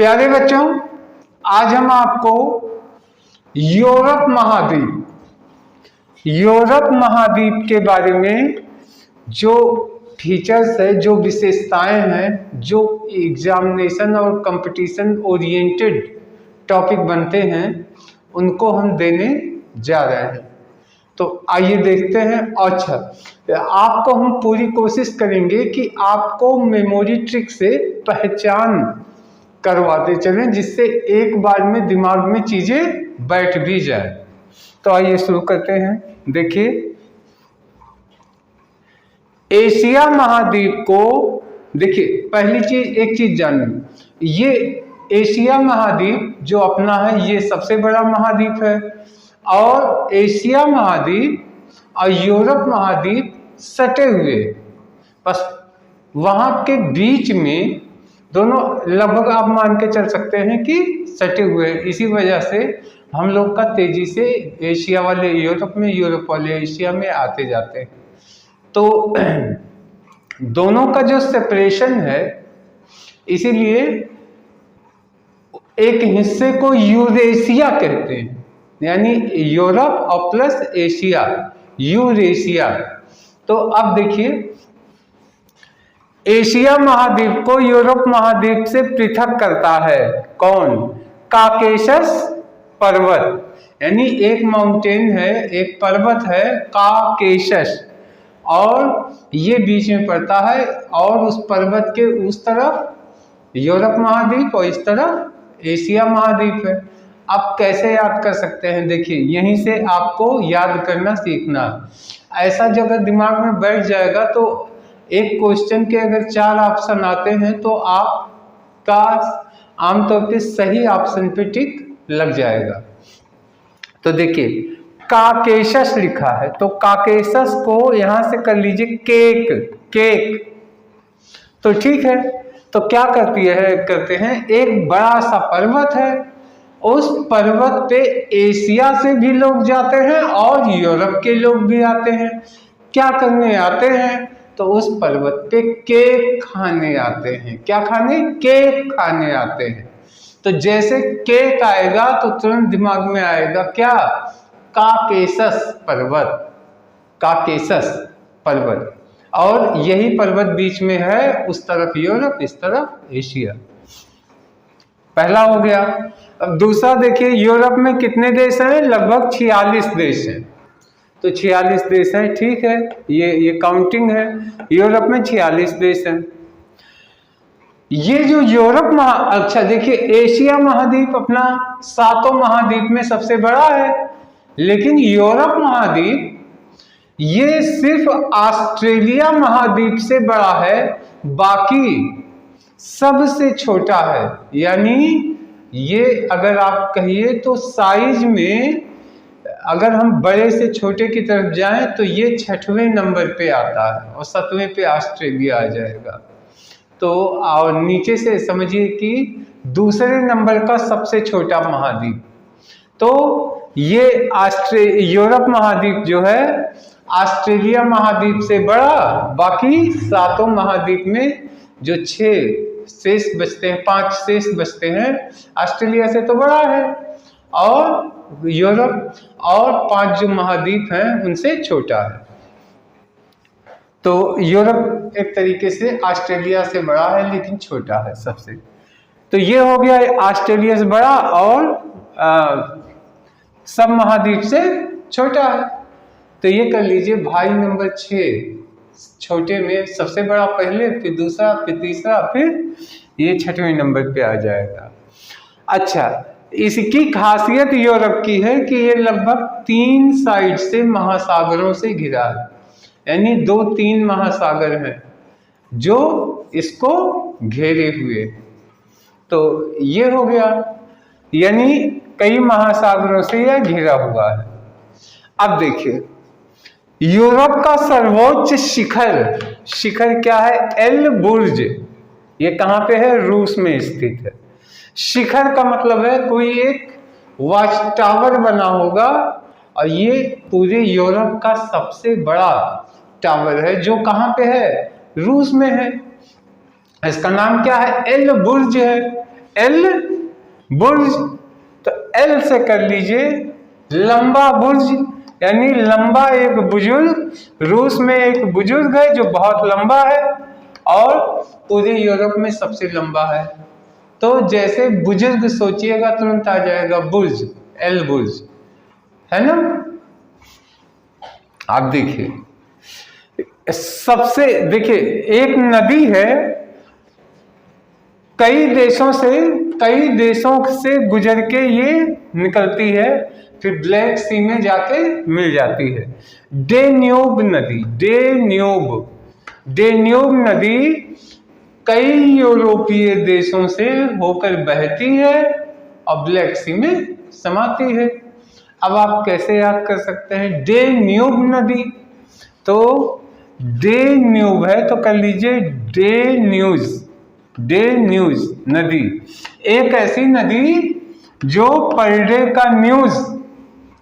प्यारे बच्चों, आज हम आपको यूरोप महाद्वीप के बारे में जो फीचर्स है, जो विशेषताएं हैं, जो एग्जामिनेशन और कंपटीशन ओरिएंटेड टॉपिक बनते हैं, उनको हम देने जा रहे हैं। तो आइए देखते हैं। अच्छा, आपको हम पूरी कोशिश करेंगे कि आपको मेमोरी ट्रिक से पहचान करवाते चलें, जिससे एक बार में दिमाग में चीजें बैठ भी जाए। तो आइए शुरू करते हैं। देखिए, एशिया महाद्वीप को देखिए, पहली चीज एक चीज जानिए, ये एशिया महाद्वीप जो अपना है ये सबसे बड़ा महाद्वीप है, और एशिया महाद्वीप और यूरोप महाद्वीप सटे हुए, बस वहां के बीच में दोनों लगभग आप मान के चल सकते हैं कि सटे हुए। इसी वजह से हम लोग का तेजी से एशिया वाले यूरोप में, यूरोप वाले एशिया में आते जाते हैं। तो दोनों का जो सेपरेशन है, इसीलिए एक हिस्से को यूरेशिया कहते हैं, यानी यूरोप और प्लस एशिया, यूरेशिया। तो अब देखिए, एशिया महाद्वीप को यूरोप महाद्वीप से पृथक करता है कौन? काकेशस पर्वत, यानी एक माउंटेन है, एक पर्वत है काकेशस, और ये बीच में पड़ता है, और उस पर्वत के उस तरफ यूरोप महाद्वीप और इस तरफ एशिया महाद्वीप है। आप कैसे याद कर सकते हैं? देखिए, यहीं से आपको याद करना सीखना। ऐसा जो अगर दिमाग में बैठ जाएगा तो एक क्वेश्चन के अगर 4 ऑप्शन आते हैं तो आपका आमतौर पे सही ऑप्शन पे टिक लग जाएगा। तो देखिए, काकेशस लिखा है, तो काकेशस को यहां से कर लीजिए केक। तो ठीक है, तो क्या करते हैं, एक बड़ा सा पर्वत है, उस पर्वत पे एशिया से भी लोग जाते हैं और यूरोप के लोग भी आते हैं। क्या करने आते हैं? तो उस पर्वत पे केक खाने आते हैं। क्या खाने? केक खाने आते हैं। तो जैसे केक आएगा तो तुरंत दिमाग में आएगा क्या? काकेशस पर्वत, और यही पर्वत बीच में है, उस तरफ यूरोप, इस तरफ एशिया। पहला हो गया। अब दूसरा देखिए, यूरोप में कितने देश हैं? लगभग 46 देश हैं। तो 46 देश हैं, ठीक है, ये काउंटिंग है। यूरोप में 46 देश हैं। ये जो अच्छा देखिए, एशिया महाद्वीप अपना 7 महाद्वीप में सबसे बड़ा है, लेकिन यूरोप महाद्वीप ये सिर्फ ऑस्ट्रेलिया महाद्वीप से बड़ा है, बाकी सबसे छोटा है। यानी ये अगर आप कहिए तो साइज में अगर हम बड़े से छोटे की तरफ जाएं तो ये 6वें नंबर पे आता है, और 7वें पे ऑस्ट्रेलिया आ जाएगा। तो और नीचे से समझिए कि दूसरे नंबर का सबसे छोटा महाद्वीप। तो ये यूरोप महाद्वीप जो है ऑस्ट्रेलिया महाद्वीप से बड़ा, बाकी 7 महाद्वीप में जो 5 शेष बचते हैं, ऑस्ट्रेलिया से तो बड़ा है, और यूरोप और 5 जो महाद्वीप हैं उनसे छोटा है। तो यूरोप एक तरीके से ऑस्ट्रेलिया से बड़ा है, लेकिन छोटा है सबसे। तो ये हो गया ऑस्ट्रेलिया से बड़ा और सब महाद्वीप से छोटा है। तो ये कर लीजिए भाई नंबर 6, छोटे में सबसे बड़ा पहले, फिर दूसरा, फिर तीसरा, फिर ये 6वें नंबर पे आ जाएगा। अच्छा, इसकी खासियत यूरोप की है कि ये लगभग 3 साइड से महासागरों से घिरा है, यानी 2-3 महासागर हैं जो इसको घेरे हुए। तो ये हो गया, यानी कई महासागरों से यह घिरा हुआ है। अब देखिए, यूरोप का सर्वोच्च शिखर क्या है? एल बुर्ज। ये कहाँ पे है? रूस में स्थित है। शिखर का मतलब है कोई एक वॉच टावर बना होगा, और ये पूरे यूरोप का सबसे बड़ा टावर है, जो कहाँ पे है? रूस में है। इसका नाम क्या है? एल बुर्ज है। एल बुर्ज, तो एल से कर लीजिए लंबा बुर्ज, यानी लंबा एक बुजुर्ग, रूस में एक बुजुर्ग है जो बहुत लंबा है और पूरे यूरोप में सबसे लंबा है। तो जैसे बुजुर्ग सोचिएगा तुरंत आ जाएगा बुर्ज, एल बुर्ज, है ना। आप देखिए सबसे, देखिए एक नदी है, कई देशों से गुजर के ये निकलती है, फिर ब्लैक सी में जाके मिल जाती है। डेन्यूब नदी, डेन्यूब नदी कई यूरोपीय देशों से होकर बहती है और ब्लैक सी में समाती है। अब आप कैसे याद कर सकते हैं डेन्यूब नदी, तो डेन्यूब है तो कर लीजिए डेन्यूज नदी, एक ऐसी नदी जो पर डे का न्यूज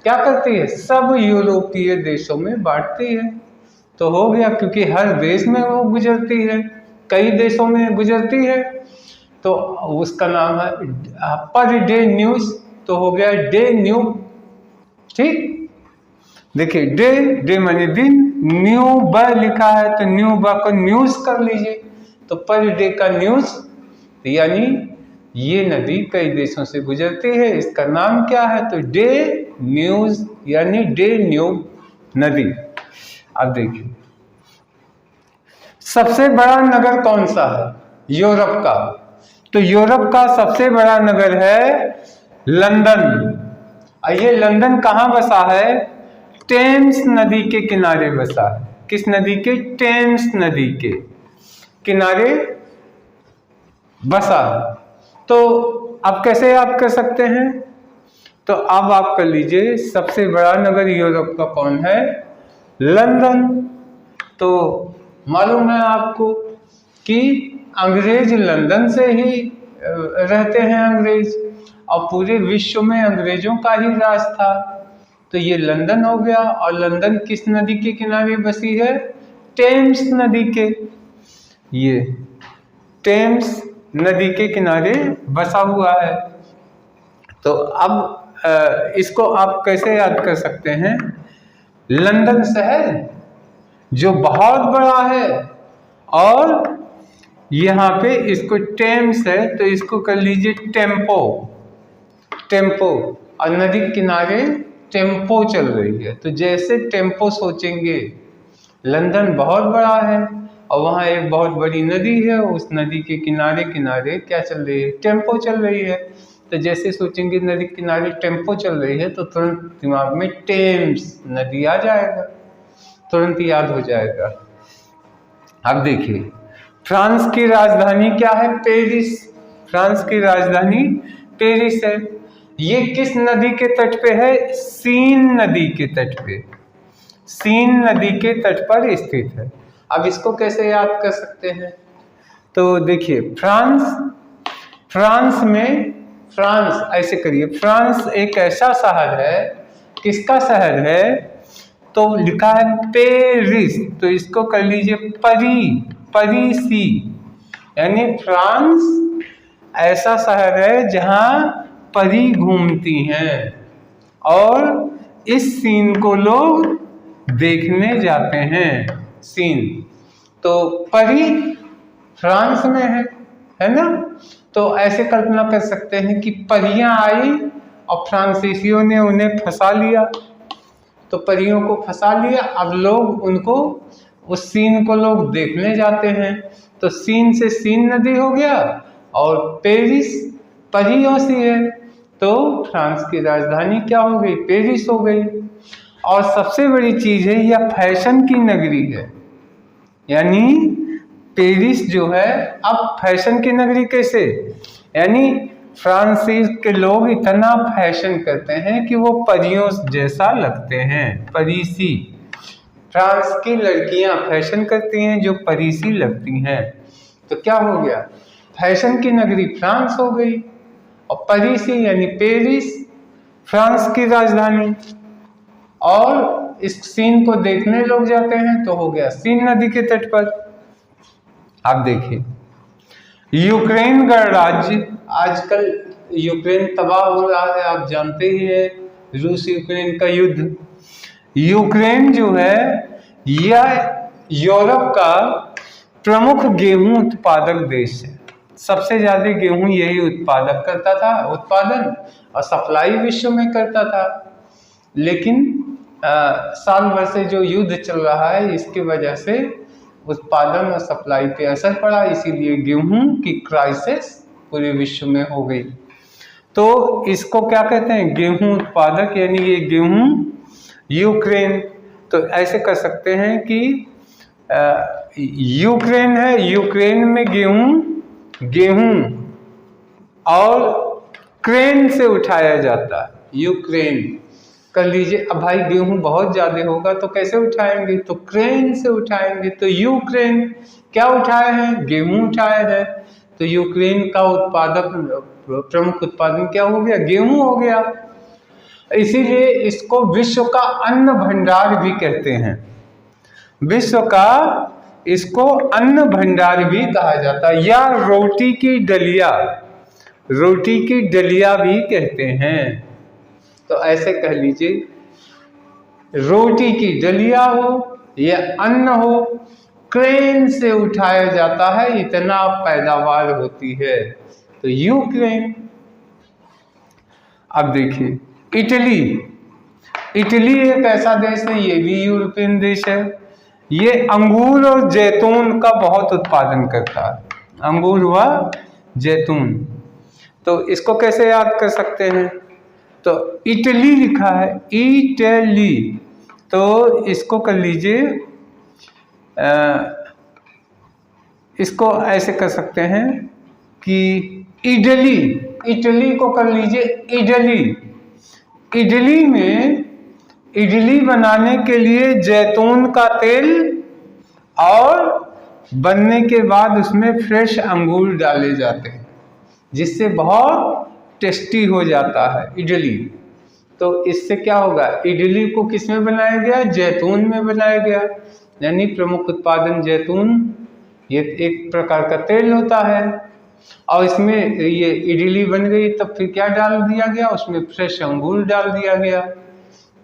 क्या करती है, सब यूरोपीय देशों में बांटती है। तो हो गया, क्योंकि हर देश में वो गुजरती है, कई देशों में गुजरती है, तो उसका नाम है पर डे न्यूज, तो हो गया डे न्यू। ठीक, देखिए डे माने दिन, न्यू ब लिखा है तो न्यू ब को न्यूज कर लीजिए, तो पर डे का न्यूज, यानी ये नदी कई देशों से गुजरती है, इसका नाम क्या है, तो डे न्यूज, यानी डे न्यू नदी। अब देखिए सबसे बड़ा नगर कौन सा है यूरोप का, तो यूरोप का सबसे बड़ा नगर है लंदन। और ये लंदन कहाँ बसा है, टेम्स नदी के किनारे बसा है। किस नदी के, टेम्स नदी के किनारे बसा है। तो अब कैसे याद कर सकते हैं, तो अब आप कर लीजिए सबसे बड़ा नगर यूरोप का कौन है, लंदन। तो मालूम है आपको कि अंग्रेज लंदन से ही रहते हैं अंग्रेज, और पूरे विश्व में अंग्रेजों का ही राज था। तो ये लंदन हो गया, और लंदन किस नदी के किनारे बसी है, टेम्स नदी के, ये टेम्स नदी के किनारे बसा हुआ है। तो अब इसको आप कैसे याद कर सकते हैं, लंदन शहर जो बहुत बड़ा है, और यहाँ पे इसको टेम्स है तो इसको कर लीजिए टेम्पो, और नदी किनारे टेम्पो चल रही है। तो जैसे टेम्पो सोचेंगे, लंदन बहुत बड़ा है और वहाँ एक बहुत बड़ी नदी है, उस नदी के किनारे किनारे क्या चल रही है, टेम्पो चल रही है। तो जैसे सोचेंगे नदी किनारे टेम्पो चल रही है, तो तुरंत दिमाग में टेम्स नदी आ जाएगा, तुरंत याद हो जाएगा। अब देखिए फ्रांस की राजधानी क्या है, पेरिस। फ्रांस की राजधानी पेरिस है। ये किस नदी के तट पे है, सीन नदी के तट पे, सीन नदी के तट पर स्थित है। अब इसको कैसे याद कर सकते हैं, तो देखिए फ्रांस में, फ्रांस ऐसे करिए, फ्रांस एक ऐसा शहर है, किसका शहर है, तो लिखा है पेरिस, तो इसको कर लीजिए परीसी, यानी फ्रांस ऐसा शहर है जहां परी घूमती हैं, और इस सीन को लोग देखने जाते हैं। सीन तो परी फ्रांस में है ना। तो ऐसे कल्पना कर सकते हैं कि परियां आई और फ्रांसीसियों ने उन्हें फंसा लिया, तो परियों को फंसा लिया, अब लोग उनको, उस सीन को लोग देखने जाते हैं। तो सीन से सीन नदी हो गया, और पेरिस परियों से है, तो फ्रांस की राजधानी क्या हो गई, पेरिस हो गई। और सबसे बड़ी चीज है, यह फैशन की नगरी है, यानी पेरिस जो है अब फैशन की नगरी कैसे, यानी फ्रांसीस के लोग इतना फैशन करते हैं कि वो परियों जैसा लगते हैं, परीसी। फ्रांस की लड़कियां फैशन करती हैं जो परीसी लगती हैं, तो क्या हो गया, फैशन की नगरी फ्रांस हो गई, और परीसी यानी पेरिस फ्रांस की राजधानी, और इस सीन को देखने लोग जाते हैं, तो हो गया सीन नदी के तट पर। आप देखिए यूक्रेन गणराज्य आजकल यूक्रेन तबाह हो रहा है, आप जानते ही हैं रूस यूक्रेन का युद्ध। यूक्रेन जो है यह यूरोप का प्रमुख गेहूं उत्पादक देश है। सबसे ज्यादा गेहूं यही उत्पादन और सप्लाई विश्व में करता था। लेकिन साल भर से जो युद्ध चल रहा है इसकी वजह से उत्पादन और सप्लाई पे असर पड़ा, इसीलिए गेहूं की क्राइसिस पूरे विश्व में हो गई। तो इसको क्या कहते हैं, गेहूं उत्पादक, यानी ये गेहूं यूक्रेन। तो ऐसे कर सकते हैं कि यूक्रेन है, यूक्रेन में गेहूं और क्रेन से उठाया जाता है। यूक्रेन कर लीजिए, अब भाई गेहूं बहुत ज्यादा होगा तो कैसे उठाएंगे, तो क्रेन से उठाएंगे। तो यूक्रेन क्या उठाए हैं, गेहूं उठाए हैं। तो यूक्रेन का प्रमुख उत्पादन क्या हो गया, गेहूं हो गया। इसीलिए इसको विश्व का अन्न भंडार भी कहते हैं। विश्व का इसको अन्न भंडार भी कहा जाता है, या रोटी की डलिया भी कहते हैं। तो ऐसे कह लीजिए, रोटी की डलिया हो या अन्न हो, क्रेन से उठाया जाता है, इतना पैदावार होती है। तो यूक्रेन। अब देखिए इटली एक ऐसा देश है, ये भी यूरोपियन देश है। ये अंगूर और जैतून का बहुत उत्पादन करता है, अंगूर व जैतून। तो इसको कैसे याद कर सकते हैं, तो इटली लिखा है, इटली। तो इसको कर लीजिए, इसको ऐसे कर सकते हैं कि इटली को कर लीजिए इडली। इडली में इडली बनाने के लिए जैतून का तेल और बनने के बाद उसमें फ्रेश अंगूर डाले जाते हैं, जिससे बहुत टेस्टी हो जाता है इडली। तो इससे क्या होगा, इडली को किस में बनाया गया, जैतून में बनाया गया। यानी प्रमुख उत्पादन जैतून, ये एक प्रकार का तेल होता है। और इसमें ये इडली बन गई, तब फिर क्या डाल दिया गया, उसमें फ्रेश अंगूर डाल दिया गया।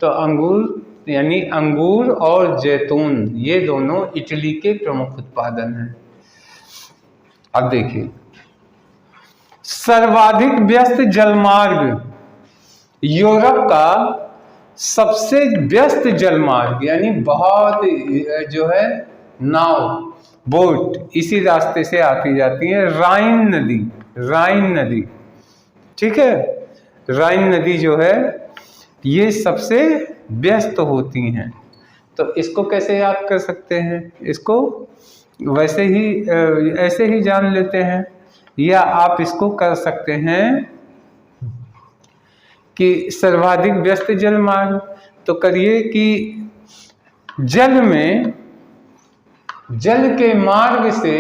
तो अंगूर यानी अंगूर और जैतून, ये दोनों इटली के प्रमुख उत्पादन हैं। अब देखिए, सर्वाधिक व्यस्त जलमार्ग, यूरोप का सबसे व्यस्त जलमार्ग, यानी बहुत जो है नाव, बोट इसी रास्ते से आती जाती है, राइन नदी। ठीक है, राइन नदी जो है ये सबसे व्यस्त होती हैं। तो इसको कैसे याद कर सकते हैं, इसको वैसे ही ऐसे ही जान लेते हैं, या आप इसको कर सकते हैं कि सर्वाधिक व्यस्त जलमार्ग। तो करिए कि जल के मार्ग से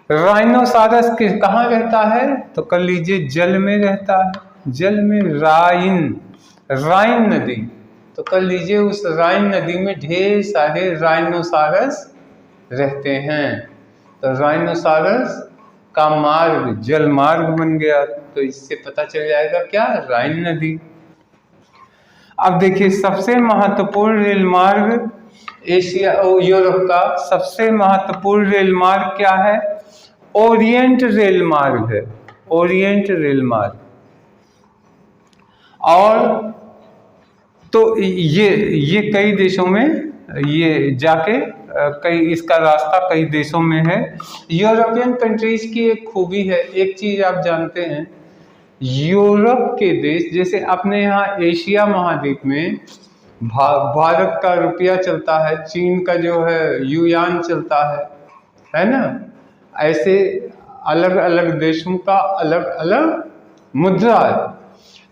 राइनोसारस कहाँ रहता है, तो कर लीजिए जल में रहता है, जल में राइन नदी। तो कर लीजिए उस राइन नदी में ढेर सारे राइनोसारस रहते हैं। तो राइनोसारस का मार्ग जल मार्ग बन गया। तो इससे पता चल जाएगा क्या, राइन नदी। अब देखिए, सबसे महत्वपूर्ण रेल मार्ग एशिया और यूरोप का सबसे महत्वपूर्ण रेल मार्ग क्या है, ओरिएंट रेल मार्ग है, ओरिएंट रेल मार्ग। और तो ये कई देशों में ये जाके इसका रास्ता कई देशों में है। यूरोपियन कंट्रीज की एक खूबी है, एक चीज आप जानते हैं, यूरोप के देश, जैसे अपने यहाँ एशिया महाद्वीप में भारत का रुपया चलता है, चीन का जो है युआन चलता है ना, ऐसे अलग अलग देशों का अलग अलग मुद्रा है।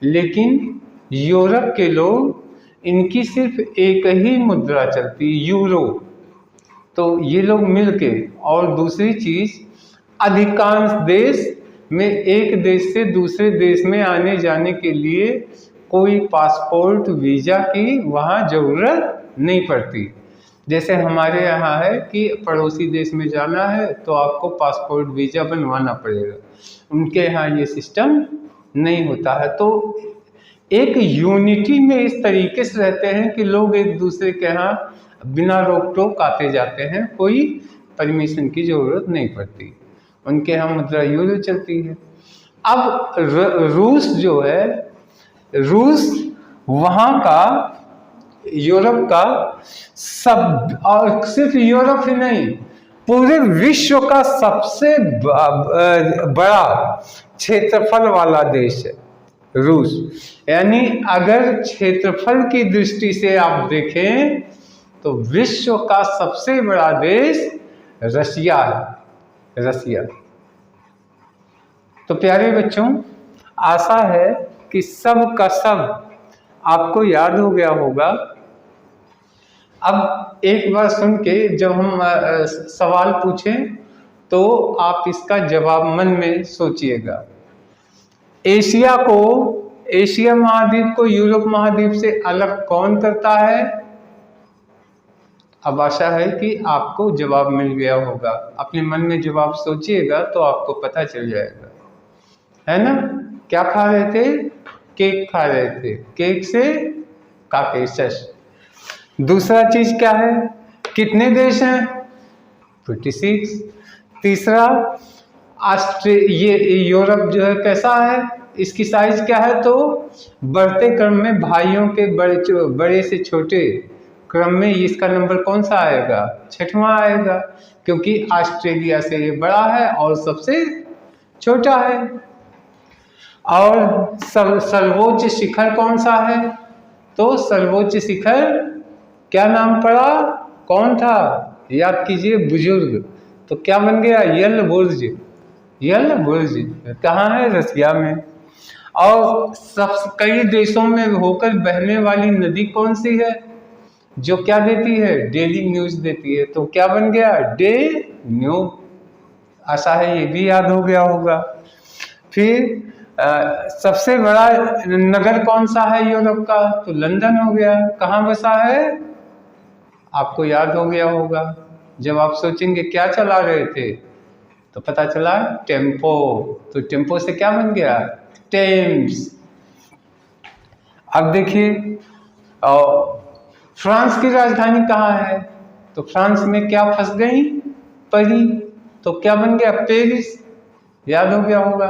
लेकिन यूरोप के लोग, इनकी सिर्फ एक ही मुद्रा चलती, यूरो। तो ये लोग मिलके, और दूसरी चीज, अधिकांश देश में एक देश से दूसरे देश में आने जाने के लिए कोई पासपोर्ट वीजा की वहाँ जरूरत नहीं पड़ती। जैसे हमारे यहाँ है कि पड़ोसी देश में जाना है तो आपको पासपोर्ट वीज़ा बनवाना पड़ेगा, उनके यहाँ ये सिस्टम नहीं होता है। तो एक यूनिटी में इस तरीके से रहते हैं कि लोग एक दूसरे के यहाँ बिना रोक टोक आते जाते हैं, कोई परमिशन की ज़रूरत नहीं पड़ती, उनके यहाँ मुद्रा यूरो चलती है। अब रूस जो है, रूस वहाँ का यूरोप का सब, और सिर्फ यूरोप ही नहीं पूरे विश्व का सबसे बड़ा क्षेत्रफल वाला देश है रूस। यानी अगर क्षेत्रफल की दृष्टि से आप देखें तो विश्व का सबसे बड़ा देश रशिया है, रशिया। तो प्यारे बच्चों, आशा है कि सब का सब आपको याद हो गया होगा। अब एक बार सुन के जब हम सवाल पूछें तो आप इसका जवाब मन में सोचिएगा। एशिया को, एशिया महाद्वीप को यूरोप महाद्वीप से अलग कौन करता है? अब आशा है कि आपको जवाब मिल गया होगा। अपने मन में जवाब सोचिएगा तो आपको पता चल जाएगा, है ना। क्या खा रहे थे? केक खा रहे थे, केक से काकेशस। दूसरा चीज क्या है? कितने देश हैं? 26। तीसरा, ये यूरोप जो है कैसा है, इसकी साइज क्या है? तो बढ़ते क्रम में भाइयों के बड़े से छोटे क्रम में इसका नंबर कौन सा आएगा? 6वां आएगा, क्योंकि ऑस्ट्रेलिया से ये बड़ा है और सबसे छोटा है। और सर्वोच्च शिखर कौन सा है? तो सर्वोच्च शिखर क्या नाम पड़ा? कौन था? याद कीजिए, बुजुर्ग। तो क्या बन गया? यल बुर्ज। यल बुर्ज कहाँ है? रसिया में। और सब कई देशों में होकर बहने वाली नदी कौन सी है जो क्या देती है? डेली न्यूज देती है। तो क्या बन गया? Day new. आशा है ये भी याद हो गया होगा। फिर सबसे बड़ा नगर कौन सा है यूरोप का? तो लंदन हो गया। कहाँ बसा है? आपको याद हो गया होगा। जब आप सोचेंगे क्या चला रहे थे तो पता चला टेम्पो। तो टेम्पो से क्या बन गया? टेम्स। अब देखिए, फ्रांस की राजधानी कहाँ है? तो फ्रांस में क्या फंस गई? परी। तो क्या बन गया? पेरिस। याद हो गया होगा।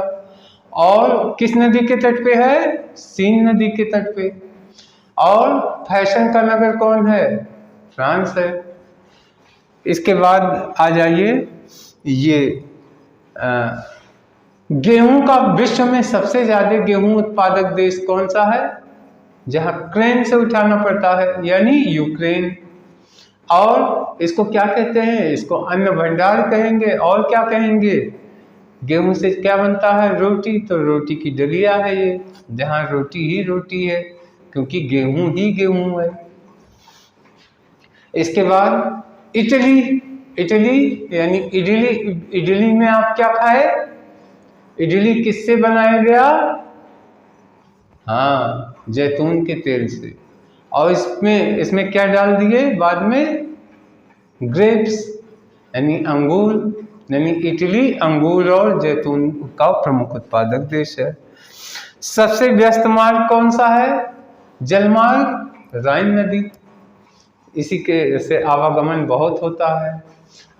और किस नदी के तट पे है? सीन नदी के तट पे। और फैशन का नगर कौन है? फ्रांस है। इसके बाद आ जाइए, ये गेहूं का विश्व में सबसे ज्यादा गेहूं उत्पादक देश कौन सा है? जहां क्रेन से उठाना पड़ता है, यानी यूक्रेन। और इसको क्या कहते हैं? इसको अन्न भंडार कहेंगे। और क्या कहेंगे? गेहूं से क्या बनता है? रोटी। तो रोटी की दलिया है ये, जहां रोटी ही रोटी है, क्योंकि गेहूं ही गेहूं है। इसके बाद इटली। इटली यानी इडली। इडली में आप क्या खाए? इडली किससे बनाया गया? हाँ, जैतून के तेल से। और इसमें क्या डाल दिए बाद में? ग्रेप्स यानी अंगूर। यानी इटली अंगूर और जैतून का प्रमुख उत्पादक देश है। सबसे व्यस्त मार्ग कौन सा है? जलमार्ग, राइन नदी। इसी के से आवागमन बहुत होता है।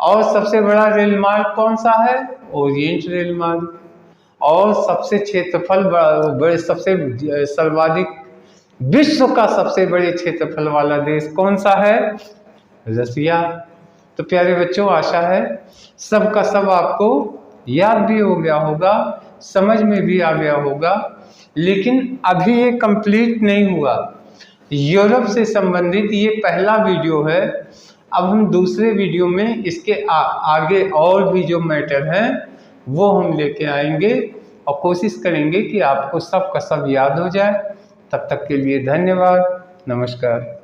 और सबसे बड़ा रेल मार्ग कौन सा है? ओरिएंट रेल मार्ग। और सबसे क्षेत्रफल बड़े, सबसे सर्वाधिक, विश्व का सबसे बड़े क्षेत्रफल वाला देश कौन सा है? रसिया। तो प्यारे बच्चों, आशा है सब का सब आपको याद भी हो गया होगा, समझ में भी आ गया होगा। लेकिन अभी ये कंप्लीट नहीं हुआ। यूरोप से संबंधित ये पहला वीडियो है। अब हम दूसरे वीडियो में इसके आगे और भी जो मैटर हैं वो हम लेके आएंगे और कोशिश करेंगे कि आपको सब का सब याद हो जाए। तब तक के लिए धन्यवाद, नमस्कार।